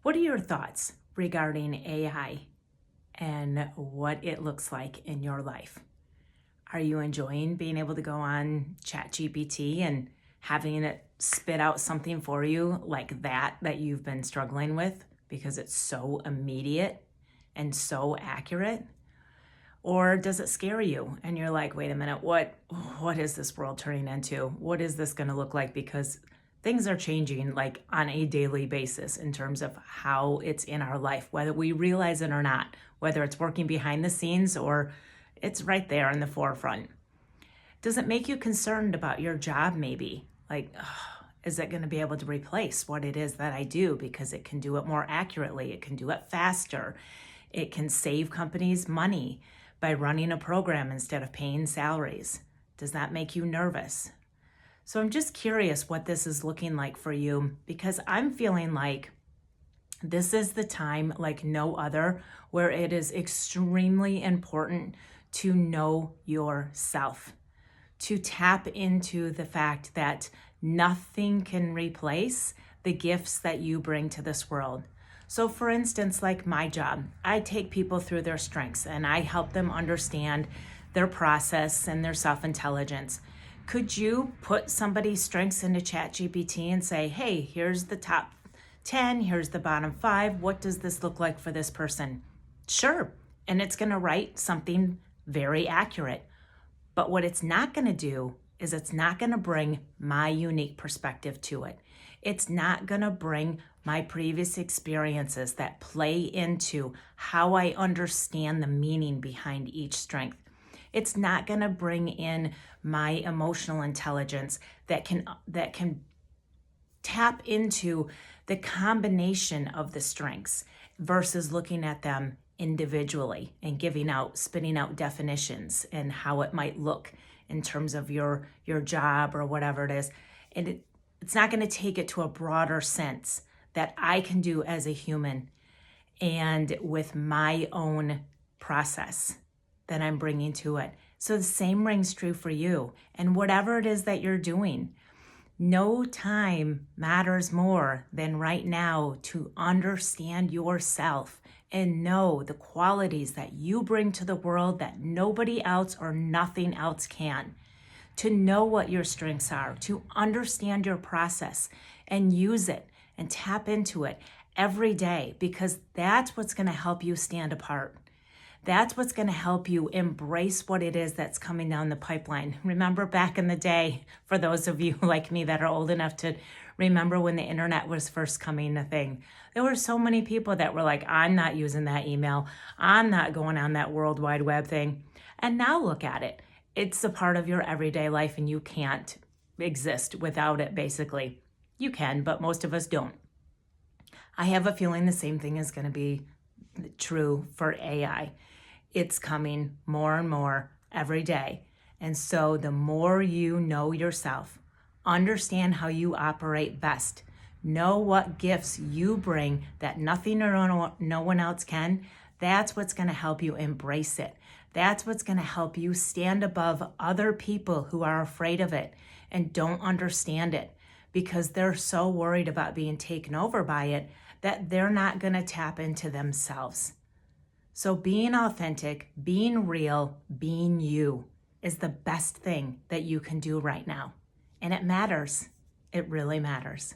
What are your thoughts regarding AI and what it looks like in your life? Are you enjoying being able to go on ChatGPT and having it spit out something for you like that you've been struggling with because it's so immediate and so accurate? Or does it scare you and you're like, wait a minute, what is this world turning into? What is this going to look like? Because things are changing like on a daily basis in terms of how it's in our life, whether we realize it or not, whether it's working behind the scenes or it's right there in the forefront. Does it make you concerned about your job maybe? Like, is it going to be able to replace what it is that I do because it can do it more accurately, it can do it faster, it can save companies money by running a program instead of paying salaries? Does that make you nervous? So I'm just curious what this is looking like for you, because I'm feeling like this is the time like no other where it is extremely important to know yourself, to tap into the fact that nothing can replace the gifts that you bring to this world. So for instance, like my job, I take people through their strengths and I help them understand their process and their self-intelligence. Could you put somebody's strengths into ChatGPT and say, hey, here's the top 10, here's the bottom 5, what does this look like for this person? Sure, and it's gonna write something very accurate. But what it's not gonna do is it's not gonna bring my unique perspective to it. It's not gonna bring my previous experiences that play into how I understand the meaning behind each strength. It's not gonna bring in my emotional intelligence that can tap into the combination of the strengths versus looking at them individually and spitting out definitions and how it might look in terms of your job or whatever it is. And it's not going to take it to a broader sense that I can do as a human and with my own process that I'm bringing to it. So the same rings true for you. And whatever it is that you're doing, no time matters more than right now to understand yourself and know the qualities that you bring to the world that nobody else or nothing else can. To know what your strengths are, to understand your process and use it and tap into it every day, because that's what's going to help you stand apart. That's what's going to help you embrace what it is that's coming down the pipeline. Remember back in the day, for those of you like me that are old enough to remember when the internet was first coming a thing, there were so many people that were like, I'm not using that email. I'm not going on that World Wide Web thing. And now look at it. It's a part of your everyday life and you can't exist without it, basically. You can, but most of us don't. I have a feeling the same thing is going to be true for AI. It's coming more and more every day. And so the more you know yourself, understand how you operate best, know what gifts you bring that nothing or no one else can, that's what's going to help you embrace it. That's what's going to help you stand above other people who are afraid of it and don't understand it because they're so worried about being taken over by it that they're not going to tap into themselves. So being authentic, being real, being you is the best thing that you can do right now. And it matters. It really matters.